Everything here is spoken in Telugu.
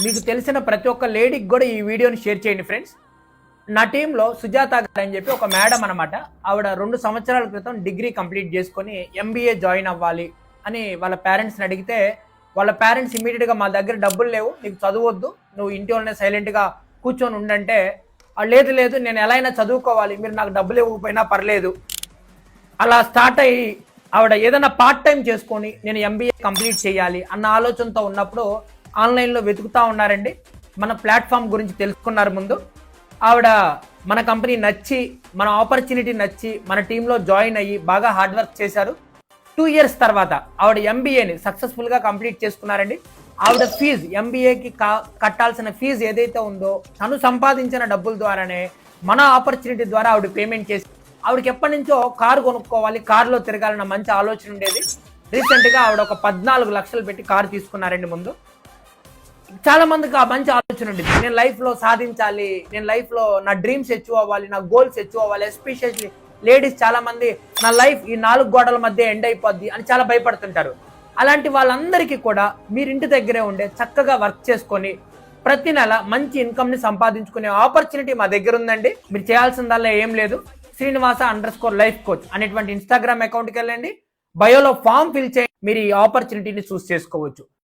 మీకు తెలిసిన ప్రతి ఒక్క లేడీకి కూడా ఈ వీడియోని షేర్ చేయండి ఫ్రెండ్స్. నా టీంలో సుజాత గారు అని చెప్పి ఒక మేడం అనమాట. ఆవిడ 2 సంవత్సరాల క్రితం డిగ్రీ కంప్లీట్ చేసుకొని ఎంబీఏ జాయిన్ అవ్వాలి అని వాళ్ళ పేరెంట్స్ని అడిగితే, వాళ్ళ పేరెంట్స్ ఇమీడియట్గా మా దగ్గర డబ్బులు లేవు, నీకు చదవద్దు, నువ్వు ఇంటి వాళ్ళనే సైలెంట్గా కూర్చొని ఉండంటే, లేదు లేదు నేను ఎలా అయినా చదువుకోవాలి, మీరు నాకు డబ్బులు ఇవ్వకపోయినా పర్లేదు, అలా స్టార్ట్ అయ్యి ఆవిడ ఏదైనా పార్ట్ టైం చేసుకొని నేను ఎంబీఏ కంప్లీట్ చేయాలి అన్న ఆలోచనతో ఉన్నప్పుడు ఆన్లైన్లో వెతుకుతూ ఉన్నారండి. మన ప్లాట్ఫామ్ గురించి తెలుసుకున్నారు ముందు. ఆవిడ మన కంపెనీ నచ్చి, మన ఆపర్చునిటీ నచ్చి మన టీంలో జాయిన్ అయ్యి బాగా హార్డ్ వర్క్ చేశారు. 2 years తర్వాత ఆవిడ ఎంబీఏని సక్సెస్ఫుల్గా కంప్లీట్ చేసుకున్నారండి. ఆవిడ ఫీజు, ఎంబీఏకి కట్టాల్సిన ఫీజు ఏదైతే ఉందో తను సంపాదించిన డబ్బుల ద్వారానే మన ఆపర్చునిటీ ద్వారా ఆవిడ పేమెంట్ చేసి, ఆవిడకి ఎప్పటి నుంచో కారు కొనుక్కోవాలి, కారులో తిరగాలన్న మంచి ఆలోచన ఉండేది. రీసెంట్గా ఆవిడ ఒక 14 లక్షలు పెట్టి కారు తీసుకున్నారండి. ముందు చాలా మందికి ఆ మంచి ఆలోచన ఉండేది, నేను లైఫ్లో సాధించాలి, నేను లైఫ్లో నా డ్రీమ్స్ అచీవ్ అవ్వాలి, నా గోల్స్ అచీవ్ అవ్వాలి. ఎస్పెషల్లీ లేడీస్ చాలా మంది నా లైఫ్ ఈ 4 గోడల మధ్య ఎండ్ అయిపోద్ది అని చాలా భయపడుతుంటారు. అలాంటి వాళ్ళందరికీ కూడా మీరు ఇంటి దగ్గరే ఉండే చక్కగా వర్క్ చేసుకొని ప్రతి నెల మంచి ఇన్కమ్ని సంపాదించుకునే ఆపర్చునిటీ మా దగ్గర ఉందండి. మీరు చేయాల్సిందల్లా ఏం లేదు, శ్రీనివాస_లైఫ్ కోచ్ అనేటువంటి ఇన్స్టాగ్రామ్ అకౌంట్కి వెళ్ళండి, బయోలో ఫామ్ ఫిల్ చేయండి, మీరు ఈ ఆపర్చునిటీని చూస్ చేసుకోవచ్చు.